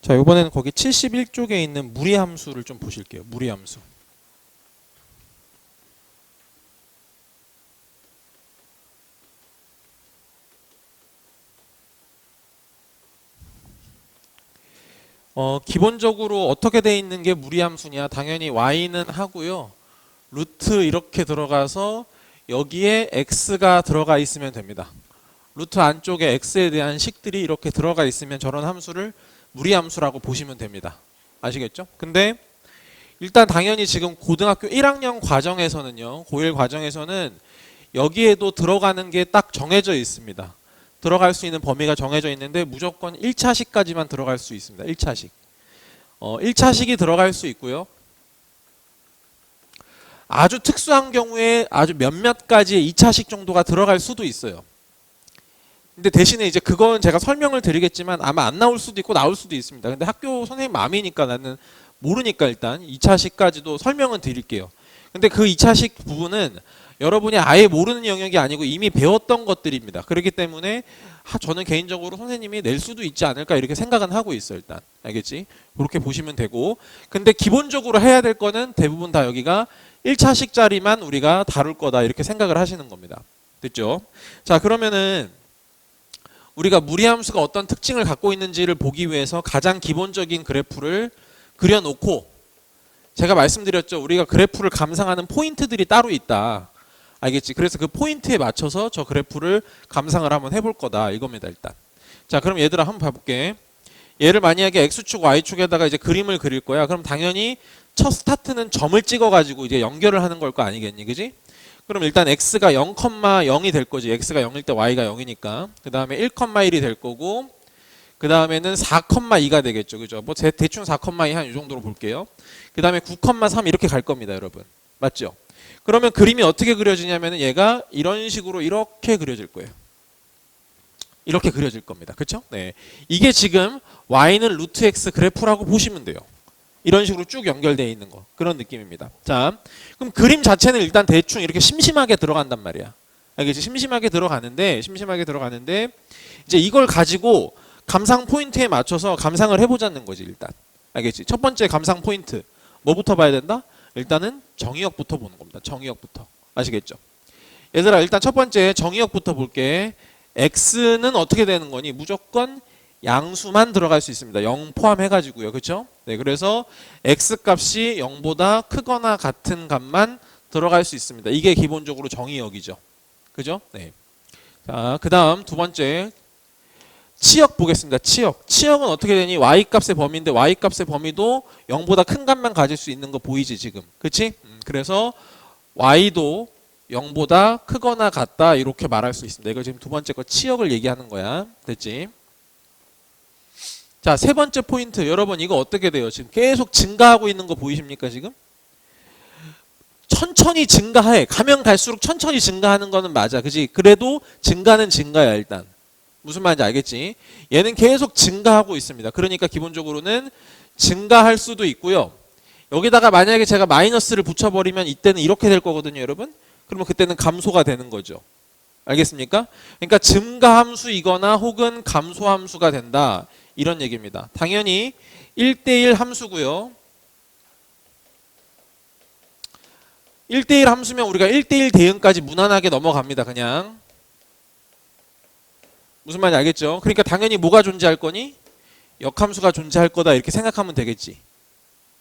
자, 이번에는 거기 71쪽에 있는 무리함수를 좀 보실게요. 무리함수. 기본적으로 어떻게 돼 있는 게 무리함수냐? 당연히 y는 하고요. 루트 이렇게 들어가서 여기에 x가 들어가 있으면 됩니다. 루트 안쪽에 x에 대한 식들이 이렇게 들어가 있으면 저런 함수를 무리함수라고 보시면 됩니다. 아시겠죠? 근데 일단 당연히 지금 고등학교 1학년 과정에서는요. 고1 과정에서는 여기에도 들어가는 게 딱 정해져 있습니다. 들어갈 수 있는 범위가 정해져 있는데 무조건 1차식까지만 들어갈 수 있습니다. 1차식. 1차식이 들어갈 수 있고요. 아주 특수한 경우에 아주 몇몇 가지의 2차식 정도가 들어갈 수도 있어요. 근데 대신에 이제 그건 제가 설명을 드리겠지만 아마 안 나올 수도 있고 나올 수도 있습니다. 근데 학교 선생님 마음이니까 나는 모르니까 일단 2차식까지도 설명은 드릴게요. 근데 그 2차식 부분은 여러분이 아예 모르는 영역이 아니고 이미 배웠던 것들입니다. 그렇기 때문에 저는 개인적으로 선생님이 낼 수도 있지 않을까 이렇게 생각은 하고 있어요. 일단 알겠지? 그렇게 보시면 되고, 근데 기본적으로 해야 될 거는 대부분 다 여기가 1차식짜리만 우리가 다룰 거다 이렇게 생각을 하시는 겁니다. 됐죠? 자, 그러면은 우리가 무리함수가 어떤 특징을 갖고 있는지를 보기 위해서 가장 기본적인 그래프를 그려놓고, 제가 말씀드렸죠. 우리가 그래프를 감상하는 포인트들이 따로 있다. 알겠지? 그래서 그 포인트에 맞춰서 저 그래프를 감상을 한번 해볼 거다 이겁니다. 일단. 자, 그럼 얘들아 한번 봐볼게. 얘를 만약에 x축 y축에다가 이제 그림을 그릴 거야. 그럼 당연히 첫 스타트는 점을 찍어가지고 이제 연결을 하는 걸 거 아니겠니? 그지? 그럼 일단 x가 0,0이 될 거지. x가 0일 때 y가 0이니까. 그 다음에 1,1이 될 거고, 그 다음에는 4,2가 되겠죠. 그죠? 뭐 대충 4,2 한 이 정도로 볼게요. 그 다음에 9,3 이렇게 갈 겁니다, 여러분. 맞죠? 그러면 그림이 어떻게 그려지냐면은 얘가 이런 식으로 이렇게 그려질 거예요. 이렇게 그려질 겁니다. 그렇죠? 네. 이게 지금 y는 루트 x 그래프라고 보시면 돼요. 이런 식으로 쭉 연결되어 있는 거. 그런 느낌입니다. 자, 그럼 그림 자체는 일단 대충 이렇게 심심하게 들어간단 말이야. 알겠지? 심심하게 들어가는데 이제 이걸 가지고 감상 포인트에 맞춰서 감상을 해보자는 거지, 일단. 알겠지? 첫 번째 감상 포인트. 뭐부터 봐야 된다? 일단은 정의역부터 보는 겁니다. 정의역부터. 아시겠죠? 얘들아, 일단 첫 번째 정의역부터 볼게. x는 어떻게 되는 거니? 무조건 양수만 들어갈 수 있습니다. 0 포함해가지고요. 그렇죠? 네, 그래서 x 값이 0보다 크거나 같은 값만 들어갈 수 있습니다. 이게 기본적으로 정의역이죠. 그죠? 네. 자, 그 다음 두 번째 치역 보겠습니다. 치역은 어떻게 되니? y값의 범위인데 y값의 범위도 0보다 큰 값만 가질 수 있는 거 보이지 지금? 그렇지? 그래서 y도 0보다 크거나 같다 이렇게 말할 수 있습니다. 이거 지금 두 번째 거 치역을 얘기하는 거야. 됐지? 자, 세 번째 포인트. 여러분 이거 어떻게 돼요? 지금 계속 증가하고 있는 거 보이십니까 지금? 천천히 증가해. 가면 갈수록 천천히 증가하는 거는 맞아. 그지? 그래도 증가는 증가야 일단. 무슨 말인지 알겠지? 얘는 계속 증가하고 있습니다. 그러니까 기본적으로는 증가할 수도 있고요. 여기다가 만약에 제가 마이너스를 붙여버리면 이때는 이렇게 될 거거든요, 여러분. 그러면 그때는 감소가 되는 거죠. 알겠습니까? 그러니까 증가함수이거나 혹은 감소함수가 된다. 이런 얘기입니다. 당연히 1대1 함수고요. 1대1 함수면 우리가 1대1 대응까지 무난하게 넘어갑니다. 그냥. 무슨 말인지 알겠죠? 그러니까 당연히 뭐가 존재할 거니? 역함수가 존재할 거다 이렇게 생각하면 되겠지.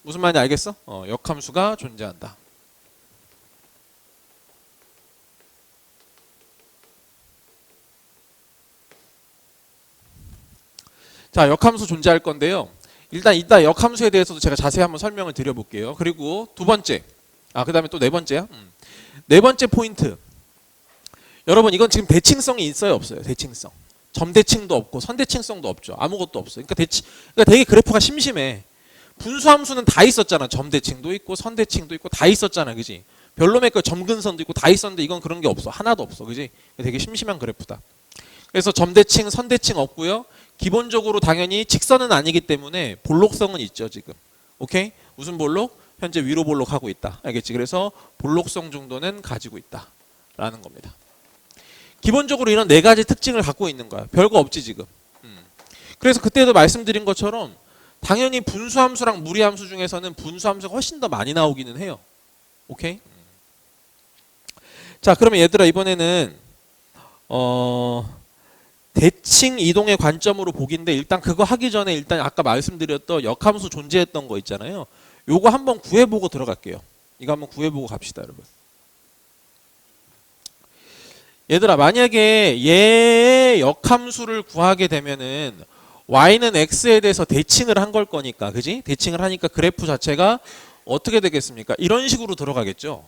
무슨 말인지 알겠어? 역함수가 존재한다. 자, 역함수 존재할 건데요. 일단 이따 역함수에 대해서도 제가 자세히 한번 설명을 드려볼게요. 그리고 두 번째, 그 다음에 또 네 번째야. 네 번째 포인트. 여러분 이건 지금 대칭성이 있어요, 없어요? 대칭성. 점대칭도 없고 선대칭성도 없죠. 아무것도 없어요. 그러니까 되게 그래프가 심심해. 분수함수는 다 있었잖아. 점대칭도 있고 선대칭도 있고 다 있었잖아, 그지? 별로의 거 점근선도 있고 다 있었는데 이건 그런 게 없어. 하나도 없어, 그지? 되게 심심한 그래프다. 그래서 점대칭, 선대칭 없고요. 기본적으로 당연히 직선은 아니기 때문에 볼록성은 있죠, 지금. 오케이? 무슨 볼록? 현재 위로 볼록하고 있다. 알겠지? 그래서 볼록성 정도는 가지고 있다. 라는 겁니다. 기본적으로 이런 네 가지 특징을 갖고 있는 거야. 별거 없지 지금. 그래서 그때도 말씀드린 것처럼 당연히 분수함수랑 무리함수 중에서는 분수함수가 훨씬 더 많이 나오기는 해요. 오케이? 자, 그러면 얘들아 이번에는 대칭 이동의 관점으로 보기인데 일단 그거 하기 전에 일단 아까 말씀드렸던 역함수 존재했던 거 있잖아요. 요거 한번 구해보고 들어갈게요. 이거 한번 구해보고 갑시다, 여러분. 얘들아 만약에 얘의 역함수를 구하게 되면은 y는 x에 대해서 대칭을 한 걸 거니까, 그지? 대칭을 하니까 그래프 자체가 어떻게 되겠습니까? 이런 식으로 들어가겠죠.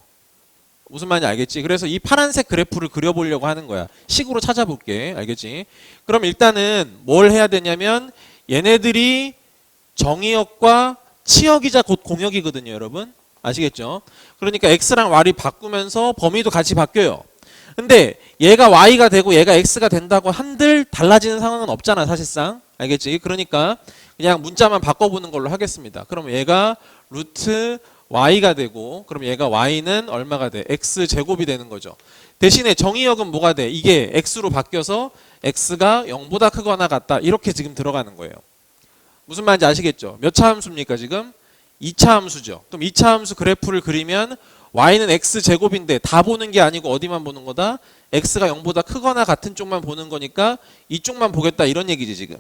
무슨 말인지 알겠지? 그래서 이 파란색 그래프를 그려보려고 하는 거야. 식으로 찾아볼게. 알겠지? 그럼 일단은 뭘 해야 되냐면 얘네들이 정의역과 치역이자 곧 공역이거든요, 여러분. 아시겠죠? 그러니까 x랑 y를 바꾸면서 범위도 같이 바뀌어요. 근데 얘가 y가 되고 얘가 x가 된다고 한들 달라지는 상황은 없잖아, 사실상. 알겠지? 그러니까 그냥 문자만 바꿔보는 걸로 하겠습니다. 그럼 얘가 루트 y가 되고, 그럼 얘가 y는 얼마가 돼? x 제곱이 되는 거죠. 대신에 정의역은 뭐가 돼? 이게 x로 바뀌어서 x가 0보다 크거나 같다. 이렇게 지금 들어가는 거예요. 무슨 말인지 아시겠죠? 몇 차 함수입니까 지금? 2차 함수죠. 그럼 2차 함수 그래프를 그리면 y는 x 제곱인데 다 보는 게 아니고 어디만 보는 거다? x가 0보다 크거나 같은 쪽만 보는 거니까 이쪽만 보겠다 이런 얘기지 지금.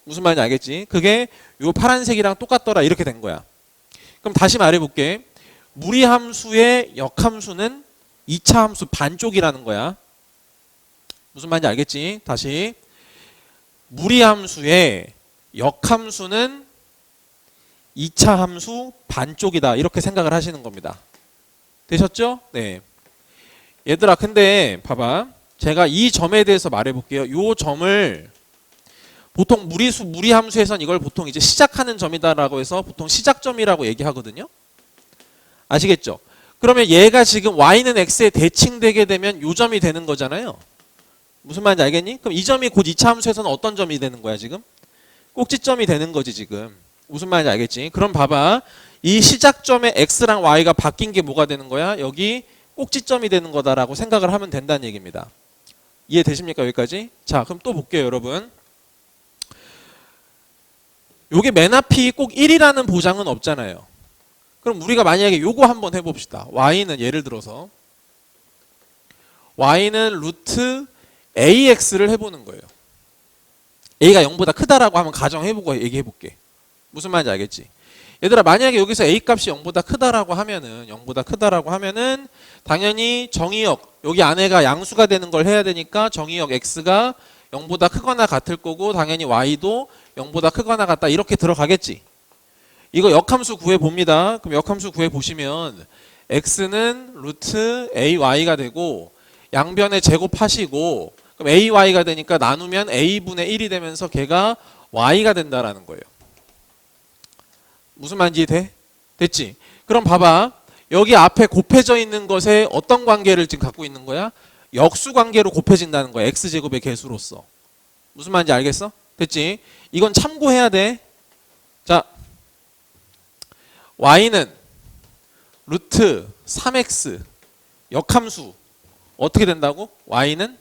무슨 말인지 알겠지? 그게 요 파란색이랑 똑같더라 이렇게 된 거야. 그럼 다시 말해볼게. 무리함수의 역함수는 2차 함수 반쪽이라는 거야. 무슨 말인지 알겠지? 다시. 무리함수의 역함수는 2차 함수 반쪽이다. 이렇게 생각을 하시는 겁니다. 되셨죠? 네. 얘들아 근데 봐봐. 제가 이 점에 대해서 말해볼게요. 요 점을 보통 무리함수에선 이걸 보통 이제 시작하는 점이다라고 해서 보통 시작점이라고 얘기하거든요. 아시겠죠? 그러면 얘가 지금 y는 x에 대칭되게 되면 요 점이 되는 거잖아요. 무슨 말인지 알겠니? 그럼 이 점이 곧 2차 함수에서는 어떤 점이 되는 거야 지금? 꼭지점이 되는 거지 지금. 무슨 말인지 알겠지? 그럼 봐봐. 이 시작점에 x랑 y가 바뀐 게 뭐가 되는 거야? 여기 꼭지점이 되는 거다라고 생각을 하면 된다는 얘기입니다. 이해되십니까 여기까지? 자 그럼 또 볼게요 여러분. 요게 맨 앞이 꼭 1이라는 보장은 없잖아요. 그럼 우리가 만약에 요거 한번 해봅시다. y는 예를 들어서 y는 루트 ax를 해보는 거예요. a가 0보다 크다라고 한번 가정해보고 얘기해볼게. 무슨 말인지 알겠지? 얘들아 만약에 여기서 a 값이 0보다 크다라고 하면은 당연히 정의역 여기 안에가 양수가 되는 걸 해야 되니까 정의역 x가 0보다 크거나 같을 거고 당연히 y도 0보다 크거나 같다 이렇게 들어가겠지. 이거 역함수 구해봅니다. 그럼 역함수 구해보시면 x는 루트 ay가 되고 양변에 제곱하시고 그럼 ay가 되니까 나누면 a분의 1이 되면서 걔가 y가 된다라는 거예요. 무슨 말인지 돼? 됐지? 그럼 봐봐. 여기 앞에 곱해져 있는 것에 어떤 관계를 지금 갖고 있는 거야? 역수 관계로 곱해진다는 거야. x제곱의 개수로서. 무슨 말인지 알겠어? 됐지? 이건 참고해야 돼. 자, y는 루트 3x 역함수 어떻게 된다고? y는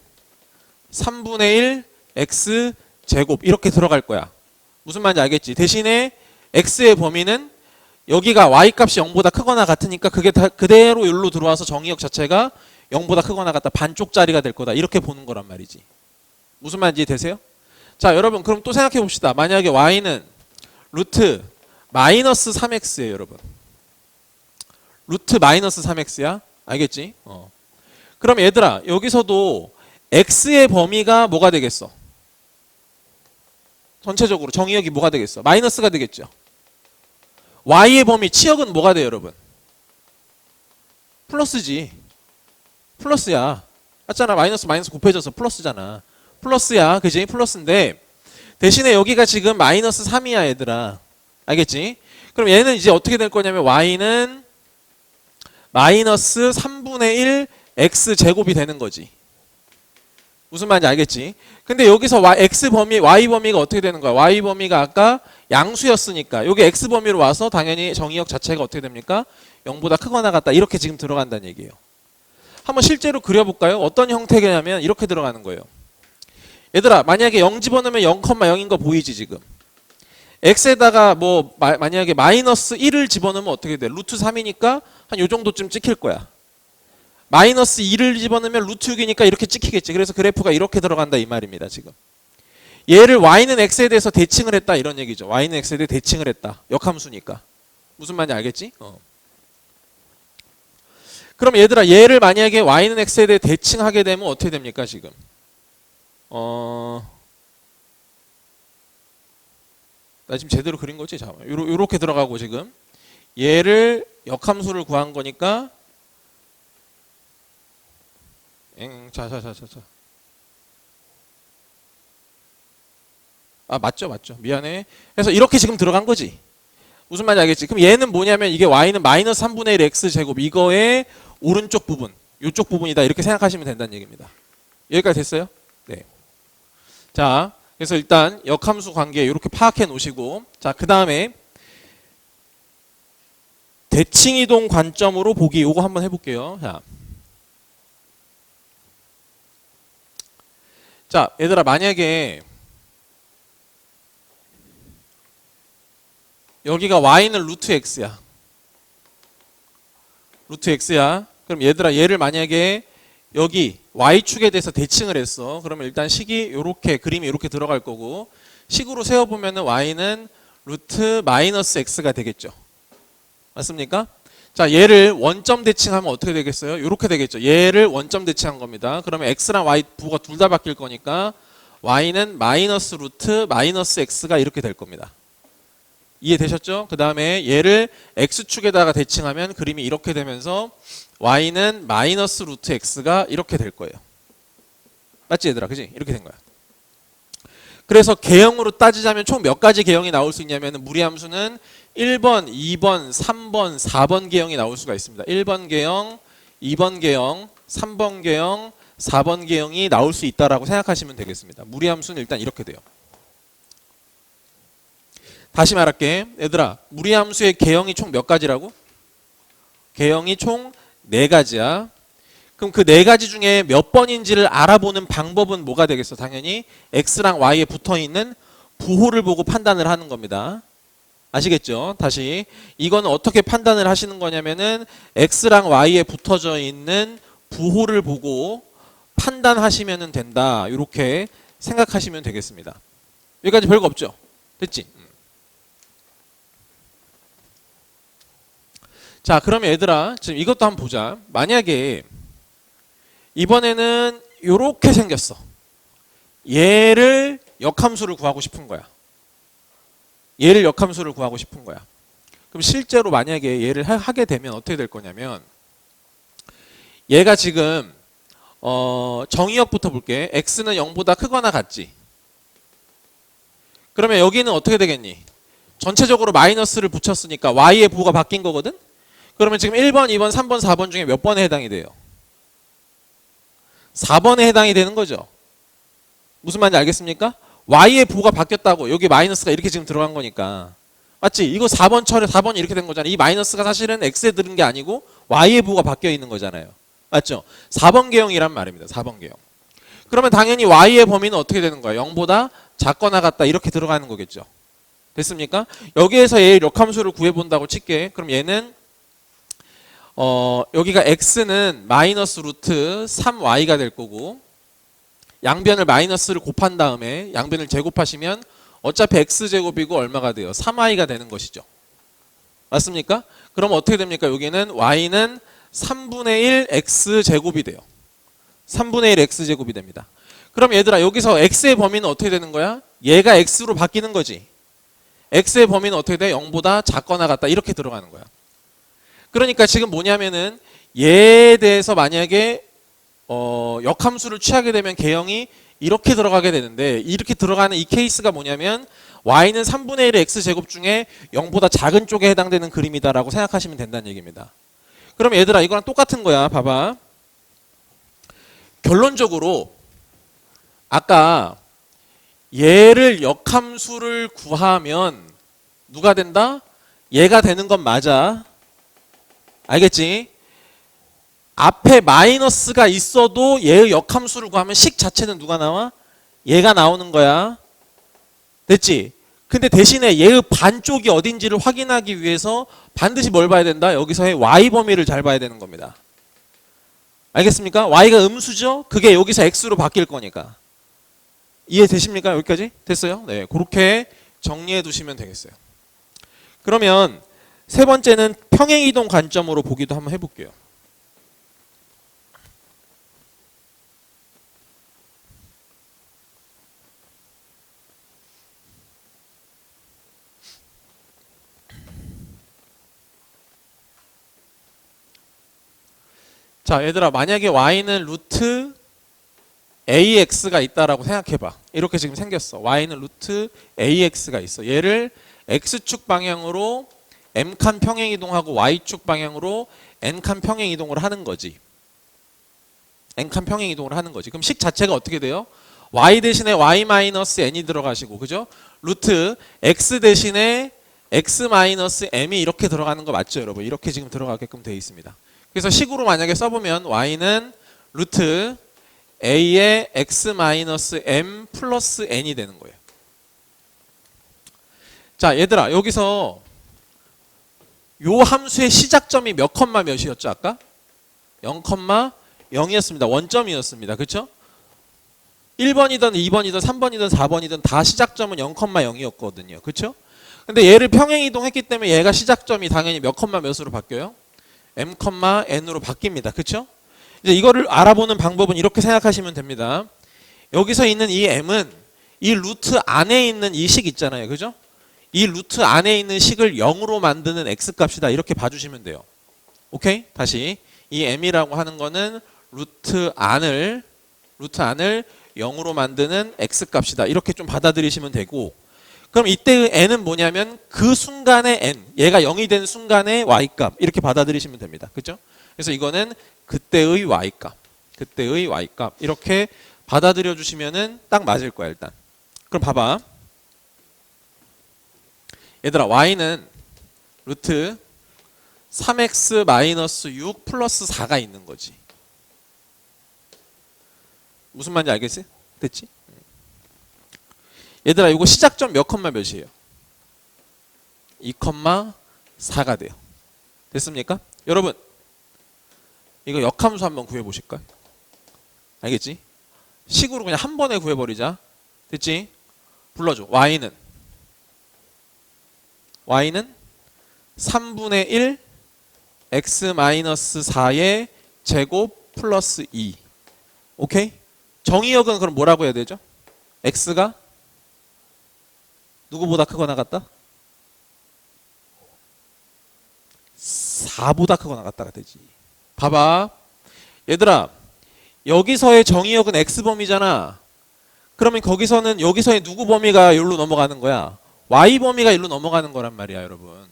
3분의 1 x 제곱 이렇게 들어갈 거야. 무슨 말인지 알겠지? 대신에 x의 범위는 여기가 y 값이 0보다 크거나 같으니까 그게 다 그대로 여기로 들어와서 정의역 자체가 0보다 크거나 같다 반쪽짜리가 될 거다 이렇게 보는 거란 말이지. 무슨 말인지 되세요? 자 여러분 그럼 또 생각해 봅시다. 만약에 y는 루트 마이너스 3x예요 여러분. 루트 마이너스 3x야. 알겠지? 그럼 얘들아 여기서도 x의 범위가 뭐가 되겠어? 전체적으로 정의역이 뭐가 되겠어? 마이너스가 되겠죠. y의 범위 치역은 뭐가 돼요 여러분? 플러스지. 플러스야. 맞잖아. 마이너스 곱해져서 플러스잖아. 플러스야. 그지? 플러스인데 대신에 여기가 지금 마이너스 3이야 얘들아. 알겠지? 그럼 얘는 이제 어떻게 될 거냐면 y는 마이너스 3분의 1 x 제곱이 되는 거지. 무슨 말인지 알겠지? 근데 여기서 x 범위, y 범위가 어떻게 되는 거야? y 범위가 아까 양수였으니까 여기 x 범위로 와서 당연히 정의역 자체가 어떻게 됩니까? 0보다 크거나 같다 이렇게 지금 들어간다는 얘기예요. 한번 실제로 그려볼까요? 어떤 형태냐면 이렇게 들어가는 거예요. 얘들아 만약에 0 집어넣으면 0,0인 거 보이지 지금? x에다가 뭐 만약에 마이너스 1을 집어넣으면 어떻게 돼? 루트 3이니까 한 요 정도쯤 찍힐 거야. 마이너스 2를 집어넣으면 루트 6이니까 이렇게 찍히겠지. 그래서 그래프가 이렇게 들어간다 이 말입니다. 지금 얘를 y는 x에 대해서 대칭을 했다 이런 얘기죠. y는 x에 대해 대칭을 했다. 역함수니까. 무슨 말인지 알겠지? 그럼 얘들아, 얘를 만약에 y는 x에 대해 대칭하게 되면 어떻게 됩니까 지금? 나 지금 제대로 그린 거지? 잠깐만. 요렇게 들어가고 지금 얘를 역함수를 구한 거니까 자. 아, 맞죠. 미안해. 그래서 이렇게 지금 들어간 거지. 무슨 말인지 알겠지? 그럼 얘는 뭐냐면 이게 y는 마이너스 3분의 1 x 제곱 이거의 오른쪽 부분, 이쪽 부분이다 이렇게 생각하시면 된다는 얘기입니다. 여기까지 됐어요? 네. 자, 그래서 일단 역함수 관계 이렇게 파악해 놓으시고, 자, 그 다음에 대칭 이동 관점으로 보기 요거 한번 해볼게요. 자, 얘들아, 만약에 여기가 y는 루트 x야. 루트 x야. 그럼 얘들아, 얘를 만약에 여기 y축에 대해서 대칭을 했어. 그러면 일단 식이 요렇게, 그림이 요렇게 들어갈 거고, 식으로 세워보면은 y는 루트 마이너스 x가 되겠죠. 맞습니까? 자, 얘를 원점 대칭하면 어떻게 되겠어요? 요렇게 되겠죠. 얘를 원점 대칭한 겁니다. 그러면 x랑 y 부호가 둘 다 바뀔 거니까 y는 마이너스 루트 마이너스 x가 이렇게 될 겁니다. 이해되셨죠? 그 다음에 얘를 x축에다가 대칭하면 그림이 이렇게 되면서 y는 마이너스 루트 x가 이렇게 될 거예요. 맞지 얘들아? 그지? 이렇게 된 거야. 그래서 개형으로 따지자면 총 몇 가지 개형이 나올 수 있냐면 무리함수는 1번, 2번, 3번, 4번 개형이 나올 수가 있습니다. 1번 개형, 2번 개형, 3번 개형, 4번 개형이 나올 수 있다라고 생각하시면 되겠습니다. 무리함수는 일단 이렇게 돼요. 다시 말할게. 얘들아, 무리함수의 개형이 총 몇 가지라고? 개형이 총 4가지야. 그럼 그 4가지 중에 몇 번인지를 알아보는 방법은 뭐가 되겠어? 당연히 x랑 y에 붙어있는 부호를 보고 판단을 하는 겁니다. 아시겠죠? 다시 이거는 어떻게 판단을 하시는 거냐면은 x랑 y에 붙어져 있는 부호를 보고 판단하시면 된다. 이렇게 생각하시면 되겠습니다. 여기까지 별거 없죠? 됐지? 자, 그러면 얘들아, 지금 이것도 한번 보자. 만약에 이번에는 요렇게 생겼어. 얘를 역함수를 구하고 싶은 거야. 얘를 역함수를 구하고 싶은 거야. 그럼 실제로 만약에 얘를 하게 되면 어떻게 될 거냐면 얘가 지금 정의역부터 볼게. x는 0보다 크거나 같지. 그러면 여기는 어떻게 되겠니? 전체적으로 마이너스를 붙였으니까 y의 부호가 바뀐 거거든? 그러면 지금 1번, 2번, 3번, 4번 중에 몇 번에 해당이 돼요? 4번에 해당이 되는 거죠. 무슨 말인지 알겠습니까? y의 부호가 바뀌었다고. 여기 마이너스가 이렇게 지금 들어간 거니까. 맞지? 이거 4번 처리, 4번이 이렇게 된 거잖아요. 이 마이너스가 사실은 x에 들은 게 아니고 y의 부호가 바뀌어 있는 거잖아요. 맞죠? 4번 개형이란 말입니다. 4번 개형. 그러면 당연히 y의 범위는 어떻게 되는 거예요? 0보다 작거나 같다 이렇게 들어가는 거겠죠. 됐습니까? 여기에서 얘의 역함수를 구해본다고 칠게. 그럼 얘는 여기가 x는 마이너스 루트 3y가 될 거고 양변을 마이너스를 곱한 다음에 양변을 제곱하시면 어차피 x제곱이고 얼마가 돼요? 3y가 되는 것이죠. 맞습니까? 그럼 어떻게 됩니까? 여기는 y는 3분의 1 x제곱이 돼요. 3분의 1 x제곱이 됩니다. 그럼 얘들아, 여기서 x의 범위는 어떻게 되는 거야? 얘가 x로 바뀌는 거지. x의 범위는 어떻게 돼? 0보다 작거나 같다 이렇게 들어가는 거야. 그러니까 지금 뭐냐면은 얘에 대해서 만약에 역함수를 취하게 되면 개형이 이렇게 들어가게 되는데, 이렇게 들어가는 이 케이스가 뭐냐면 y는 3분의 1의 x제곱 중에 0보다 작은 쪽에 해당되는 그림이다라고 생각하시면 된다는 얘기입니다. 그럼 얘들아, 이거랑 똑같은 거야. 봐봐. 결론적으로 아까 얘를 역함수를 구하면 누가 된다? 얘가 되는 건 맞아. 알겠지? 앞에 마이너스가 있어도 얘의 역함수를 구하면 식 자체는 누가 나와? 얘가 나오는 거야. 됐지? 근데 대신에 얘의 반쪽이 어딘지를 확인하기 위해서 반드시 뭘 봐야 된다? 여기서의 y 범위를 잘 봐야 되는 겁니다. 알겠습니까? y가 음수죠? 그게 여기서 x로 바뀔 거니까. 이해되십니까? 여기까지? 됐어요? 네, 그렇게 정리해 두시면 되겠어요. 그러면 세 번째는 평행이동 관점으로 보기도 한번 해볼게요. 자, 얘들아, 만약에 y는 루트 ax가 있다라고 생각해봐. 이렇게 지금 생겼어. y는 루트 ax가 있어. 얘를 x축 방향으로 m칸 평행이동하고 y축 방향으로 n칸 평행이동을 하는 거지. n칸 평행이동을 하는 거지. 그럼 식 자체가 어떻게 돼요? y 대신에 y-n이 들어가시고, 그죠? 루트 x 대신에 x-m이 이렇게 들어가는 거 맞죠, 여러분? 이렇게 지금 들어가게끔 되어 있습니다. 그래서 식으로 만약에 써보면 y는 루트 a의 x-m 플러스 n이 되는 거예요. 자, 얘들아, 여기서 요 함수의 시작점이 몇 컴마 몇이었죠, 아까? 0,0이었습니다. 원점이었습니다. 그렇죠? 1번이든 2번이든 3번이든 4번이든 다 시작점은 0,0이었거든요. 그렇죠? 근데 얘를 평행이동했기 때문에 얘가 시작점이 당연히 몇 컴마 몇으로 바뀌어요? m, n으로 바뀝니다. 그렇죠? 이제 이거를 알아보는 방법은 이렇게 생각하시면 됩니다. 여기서 있는 이 m은 이 루트 안에 있는 이 식 있잖아요. 그죠? 이 루트 안에 있는 식을 0으로 만드는 x값이다. 이렇게 봐주시면 돼요. 오케이? 다시 이 m이라고 하는 거는 루트 안을 0으로 만드는 x값이다. 이렇게 좀 받아들이시면 되고, 그럼 이때의 n은 뭐냐면 그 순간의 n, 얘가 0이 된 순간의 y값 이렇게 받아들이시면 됩니다. 그죠? 그래서 이거는 그때의 y값 이렇게 받아들여 주시면은 딱 맞을 거야 일단. 그럼 봐봐. 얘들아, y는 루트 3x-6 플러스 4가 있는 거지. 무슨 말인지 알겠지? 됐지? 얘들아, 이거 시작점 몇 컴마 몇이에요? 2,4가 돼요. 됐습니까? 여러분, 이거 역함수 한번 구해보실까요? 알겠지? 식으로 그냥 한 번에 구해버리자. 됐지? 불러줘. y는 3분의 1 x-4의 제곱 플러스 2. 오케이? 정의역은 그럼 뭐라고 해야 되죠? x가 누구보다 크거나 같다? 4보다 크거나 같다가 되지. 봐봐. 얘들아, 여기서의 정의역은 x범위잖아. 그러면 거기서는 여기서의 누구 범위가 여기로 넘어가는 거야? y 범위가 여기로 넘어가는 거란 말이야, 여러분.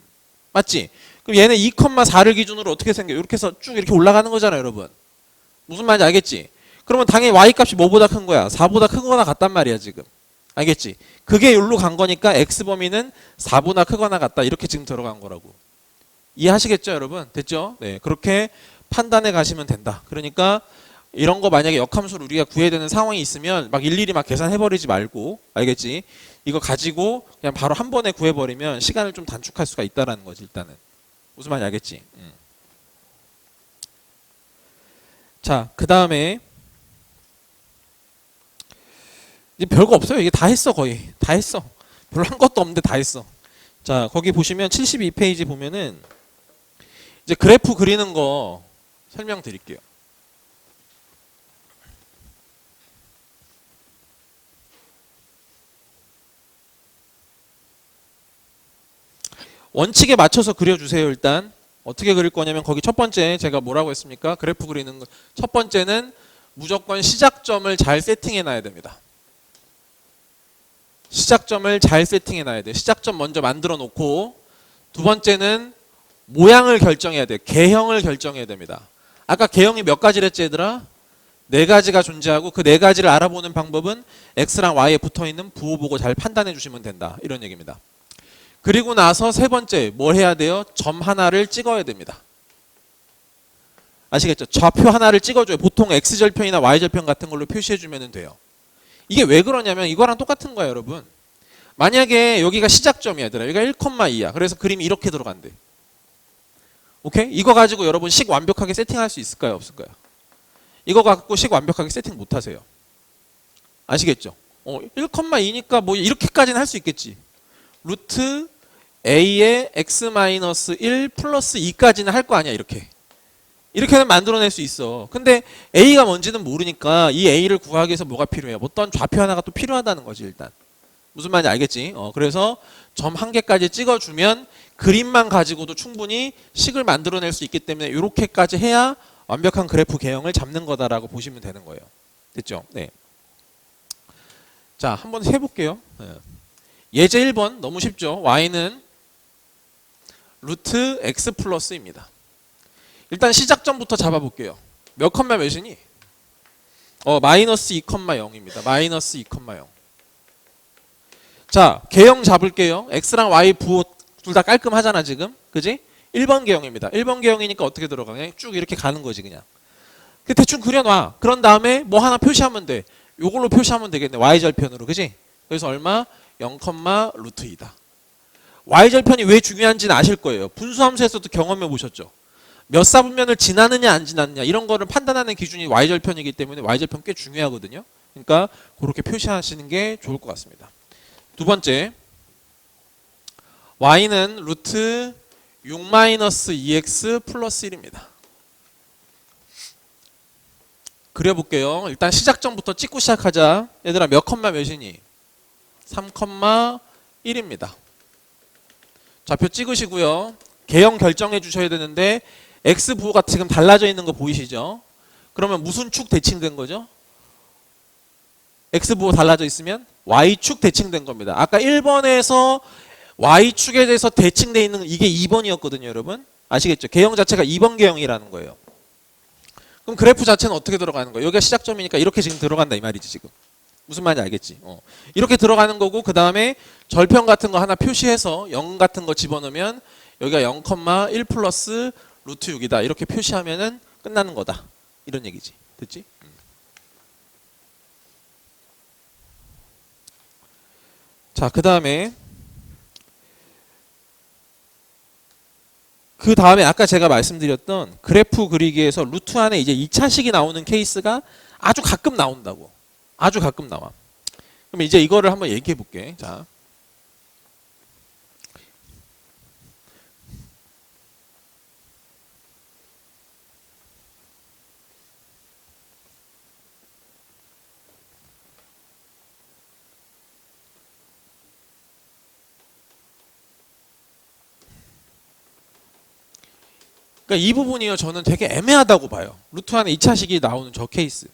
맞지? 그럼 얘는 2,4를 기준으로 어떻게 생겨? 이렇게 해서 쭉 이렇게 올라가는 거잖아, 여러분. 무슨 말인지 알겠지? 그러면 당연히 y 값이 뭐보다 큰 거야? 4보다 크거나 같단 말이야, 지금. 알겠지? 그게 여기로 간 거니까 x 범위는 4보다 크거나 같다. 이렇게 지금 들어간 거라고. 이해하시겠죠, 여러분? 됐죠? 네, 그렇게 판단해 가시면 된다. 그러니까 이런 거 만약에 역함수를 우리가 구해야 되는 상황이 있으면 막 일일이 막 계산해 버리지 말고, 알겠지? 이거 가지고 그냥 바로 한 번에 구해 버리면 시간을 좀 단축할 수가 있다라는 거지, 일단은. 무슨 말인지 알겠지? 자, 그다음에 이제 별거 없어요. 이게 다 했어, 거의. 다 했어. 별로 한 것도 없는데 다 했어. 자, 거기 보시면 72페이지 보면은 이제 그래프 그리는 거 설명드릴게요. 원칙에 맞춰서 그려주세요. 일단 어떻게 그릴 거냐면 거기 첫 번째 제가 뭐라고 했습니까? 그래프 그리는 거 첫 번째는 무조건 시작점을 잘 세팅해 놔야 됩니다. 시작점을 잘 세팅해 놔야 돼. 시작점 먼저 만들어 놓고, 두 번째는 모양을 결정해야 돼. 개형을 결정해야 됩니다. 아까 개형이 몇 가지랬지, 얘들아? 네 가지가 존재하고 그 네 가지를 알아보는 방법은 x랑 y에 붙어있는 부호 보고 잘 판단해 주시면 된다. 이런 얘기입니다. 그리고 나서 세 번째 뭘 해야 돼요? 점 하나를 찍어야 됩니다. 아시겠죠? 좌표 하나를 찍어줘요. 보통 x절편이나 y절편 같은 걸로 표시해 주면 돼요. 이게 왜 그러냐면 이거랑 똑같은 거예요, 여러분. 만약에 여기가 시작점이야 얘들아. 여기가 1,2야. 그래서 그림이 이렇게 들어간대. 오케이? 이거 가지고 여러분 식 완벽하게 세팅할 수 있을까요? 없을까요? 이거 갖고 식 완벽하게 세팅 못 하세요. 아시겠죠? 1,2니까 뭐 이렇게까지는 할 수 있겠지. 루트 a의 x-1 플러스 2까지는 할 거 아니야. 이렇게는 만들어낼 수 있어. 근데 a가 뭔지는 모르니까 이 a를 구하기 위해서 뭐가 필요해요? 어떤 좌표 하나가 또 필요하다는 거지 일단. 무슨 말인지 알겠지? 그래서 점 한 개까지 찍어주면 그림만 가지고도 충분히 식을 만들어낼 수 있기 때문에 이렇게까지 해야 완벽한 그래프 개형을 잡는 거다라고 보시면 되는 거예요. 됐죠? 네. 자, 한번 해볼게요. 네. 예제 1번 너무 쉽죠? y는 루트 x 플러스입니다. 일단 시작점부터 잡아볼게요. 몇 컴마 몇이니? 마이너스 2,0입니다. 마이너스 2,0. 자, 개형 잡을게요. x랑 y 부호 둘 다 깔끔하잖아 지금. 그지? 1번 개형입니다. 1번 개형이니까 어떻게 들어가? 그냥 쭉 이렇게 가는 거지 그냥. 대충 그려놔. 그런 다음에 뭐 하나 표시하면 돼. 요걸로 표시하면 되겠네. y절편으로. 그지? 그래서 얼마? 0, 루트 2다. y절편이 왜 중요한지는 아실 거예요. 분수함수에서도 경험해 보셨죠. 몇 사분면을 지나느냐 안 지나느냐 이런 거를 판단하는 기준이 y절편이기 때문에 y절편 꽤 중요하거든요. 그러니까 그렇게 표시하시는 게 좋을 것 같습니다. 두 번째, y는 루트 6-2x 플러스 1입니다. 그려볼게요. 일단 시작점부터 찍고 시작하자. 얘들아 몇 컴마 몇이니? 3,1입니다. 좌표 찍으시고요. 개형 결정해 주셔야 되는데 x 부호가 지금 달라져 있는 거 보이시죠? 그러면 무슨 축 대칭된 거죠? x 부호 달라져 있으면 y축 대칭된 겁니다. 아까 1번에서 y축에 대해서 대칭되어 있는 이게 2번이었거든요, 여러분. 아시겠죠? 개형 자체가 2번 개형이라는 거예요. 그럼 그래프 자체는 어떻게 들어가는 거예요? 여기가 시작점이니까 이렇게 지금 들어간다 이 말이지 지금. 무슨 말인지 알겠지? 이렇게 들어가는 거고 그 다음에 절편 같은 거 하나 표시해서 0 같은 거 집어넣으면 여기가 0,1 플러스 루트 6이다. 이렇게 표시하면은 끝나는 거다. 이런 얘기지. 됐지? 자, 그 다음에 아까 제가 말씀드렸던 그래프 그리기에서 루트 안에 이제 2차식이 나오는 케이스가 아주 가끔 나온다고. 아주 가끔 나와. 그럼 이제 이거를 한번 얘기해 볼게. 자. 그러니까 이 부분이요. 저는 되게 애매하다고 봐요. 루트 안에 2차식이 나오는 저 케이스.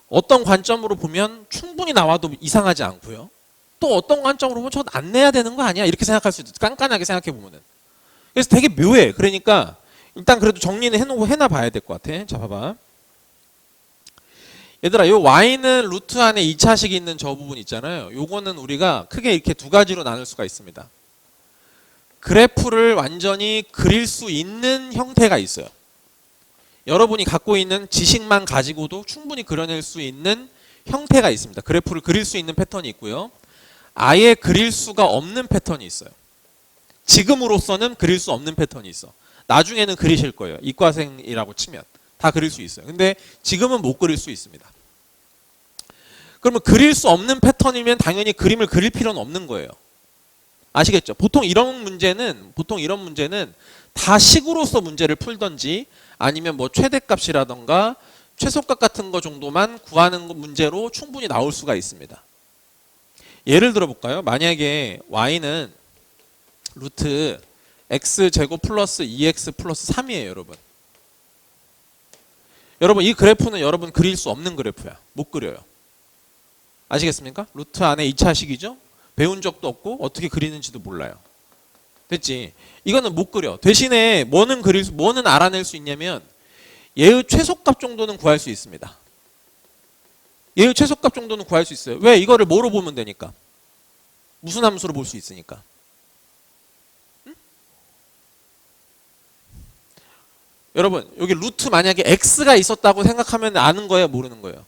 어떤 관점으로 보면 충분히 나와도 이상하지 않고요. 또 어떤 관점으로 보면 저건 안 내야 되는 거 아니야? 이렇게 생각할 수도 있어. 깐깐하게 생각해 보면은. 그래서 되게 묘해. 그러니까 일단 그래도 정리는 해놓고 해놔 봐야 될 것 같아. 자, 봐봐. 얘들아, 요 y는 루트 안에 2차식이 있는 저 부분 있잖아요. 요거는 우리가 크게 이렇게 두 가지로 나눌 수가 있습니다. 그래프를 완전히 그릴 수 있는 형태가 있어요. 여러분이 갖고 있는 지식만 가지고도 충분히 그려낼 수 있는 형태가 있습니다. 그래프를 그릴 수 있는 패턴이 있고요. 아예 그릴 수가 없는 패턴이 있어요. 지금으로서는 그릴 수 없는 패턴이 있어. 나중에는 그리실 거예요. 이과생이라고 치면 다 그릴 수 있어요. 근데 지금은 못 그릴 수 있습니다. 그러면 그릴 수 없는 패턴이면 당연히 그림을 그릴 필요는 없는 거예요. 아시겠죠? 보통 이런 문제는 다 식으로서 문제를 풀던지 아니면 뭐 최대값이라던가 최소값 같은 거 정도만 구하는 문제로 충분히 나올 수가 있습니다. 예를 들어 볼까요? 만약에 y는 루트 x제곱 플러스 2x 플러스 3이에요, 여러분. 여러분 이 그래프는 여러분 그릴 수 없는 그래프야. 못 그려요. 아시겠습니까? 루트 안에 2차식이죠? 배운 적도 없고 어떻게 그리는지도 몰라요. 됐지? 이거는 못 그려. 대신에 뭐는 알아낼 수 있냐면 얘의 최소값 정도는 구할 수 있습니다. 얘의 최소값 정도는 구할 수 있어요. 왜? 이거를 뭐로 보면 되니까. 무슨 함수로 볼 수 있으니까. 응? 여러분 여기 루트 만약에 x가 있었다고 생각하면 아는 거예요? 모르는 거예요?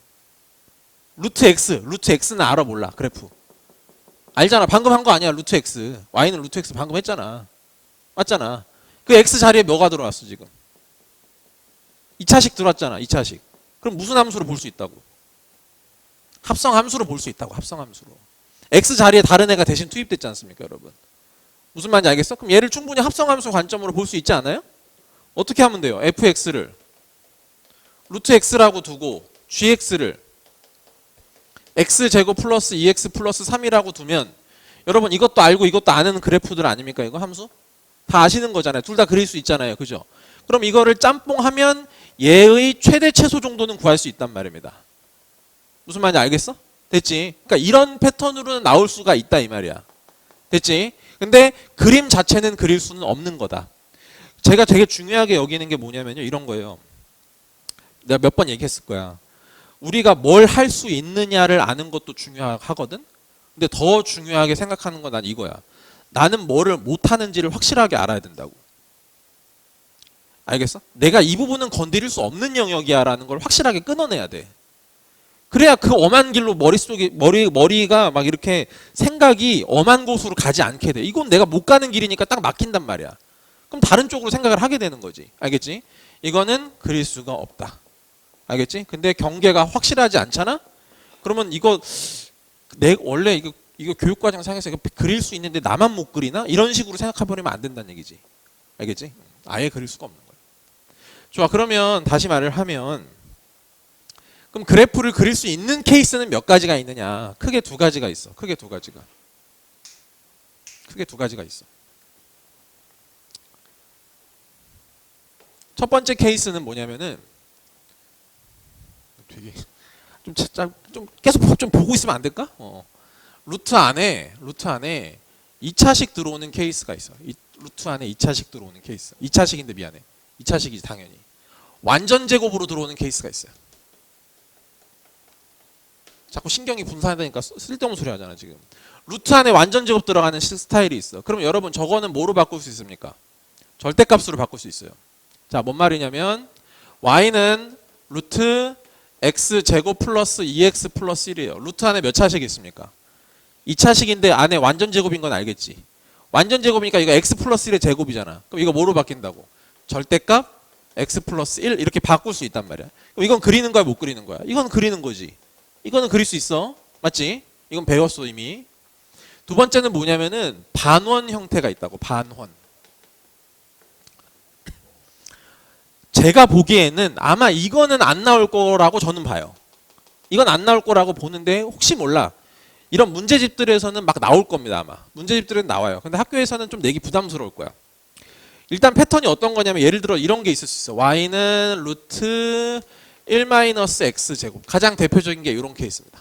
루트 x는 알아 몰라 그래프. 알잖아. 방금 한 거 아니야. 루트 x. y는 루트 x 방금 했잖아. 맞잖아. 그 x 자리에 뭐가 들어왔어 지금? 2차식 들어왔잖아. 2차식. 그럼 무슨 함수로 볼 수 있다고? 합성 함수로 볼 수 있다고. 합성 함수로. x 자리에 다른 애가 대신 투입됐지 않습니까, 여러분? 무슨 말인지 알겠어? 그럼 얘를 충분히 합성 함수 관점으로 볼 수 있지 않아요? 어떻게 하면 돼요? fx를 루트 x라고 두고 gx를 x제곱 플러스 2x 플러스 3이라고 두면 여러분 이것도 알고 이것도 아는 그래프들 아닙니까? 이거 함수? 다 아시는 거잖아요. 둘 다 그릴 수 있잖아요. 그죠? 그럼 이거를 짬뽕하면 얘의 최대 최소 정도는 구할 수 있단 말입니다. 무슨 말인지 알겠어? 됐지? 그러니까 이런 패턴으로는 나올 수가 있다 이 말이야. 됐지? 근데 그림 자체는 그릴 수는 없는 거다. 제가 되게 중요하게 여기는 게 뭐냐면요. 이런 거예요. 내가 몇 번 얘기했을 거야. 우리가 뭘 할 수 있느냐를 아는 것도 중요하거든. 근데 더 중요하게 생각하는 건 난 이거야. 나는 뭐를 못하는지를 확실하게 알아야 된다고. 알겠어? 내가 이 부분은 건드릴 수 없는 영역이야 라는 걸 확실하게 끊어내야 돼. 그래야 그 엄한 길로 머리가 막 이렇게 생각이 엄한 곳으로 가지 않게 돼. 이건 내가 못 가는 길이니까 딱 막힌단 말이야. 그럼 다른 쪽으로 생각을 하게 되는 거지. 알겠지? 이거는 그릴 수가 없다. 알겠지? 근데 경계가 확실하지 않잖아? 그러면 이거 원래 이거 교육과정상에서 이거 그릴 수 있는데 나만 못 그리나? 이런 식으로 생각해버리면 안 된다는 얘기지. 알겠지? 아예 그릴 수가 없는 거야. 좋아. 그러면 다시 말을 하면 그럼 그래프를 그릴 수 있는 케이스는 몇 가지가 있느냐? 크게 두 가지가 있어. 크게 두 가지가 있어. 첫 번째 케이스는 뭐냐면은 되게 좀 계속 좀 보고 있으면 안 될까? 루트 안에 2차식 들어오는 케이스가 있어. 루트 안에 2차식 들어오는 케이스. 2차식인데 미안해. 2차식이지 당연히. 완전 제곱으로 들어오는 케이스가 있어요. 자꾸 신경이 분산되니까 쓸데없는 소리 하잖아 지금. 루트 안에 완전 제곱 들어가는 스타일이 있어. 그럼 여러분 저거는 뭐로 바꿀 수 있습니까? 절대값으로 바꿀 수 있어요. 자, 뭔 말이냐면 y는 루트 x 제곱 플러스 2x 플러스 1이에요. 루트 안에 몇 차식이 있습니까? 2차식인데 안에 완전 제곱인 건 알겠지? 완전 제곱이니까 이거 x 플러스 1의 제곱이잖아. 그럼 이거 뭐로 바뀐다고? 절대값 x 플러스 1 이렇게 바꿀 수 있단 말이야. 그럼 이건 그리는 거야 못 그리는 거야? 이건 그리는 거지. 이거는 그릴 수 있어. 맞지? 이건 배웠어 이미. 두 번째는 뭐냐면은 반원 형태가 있다고. 반원. 제가 보기에는 아마 이거는 안 나올 거라고 저는 봐요. 이건 안 나올 거라고 보는데 혹시 몰라. 이런 문제집들에서는 막 나올 겁니다 아마. 문제집들은 나와요. 근데 학교에서는 좀 내기 부담스러울 거야. 일단 패턴이 어떤 거냐면 예를 들어 이런 게 있을 수 있어. y는 루트 1-x 제곱. 가장 대표적인 게 이런 케이스입니다.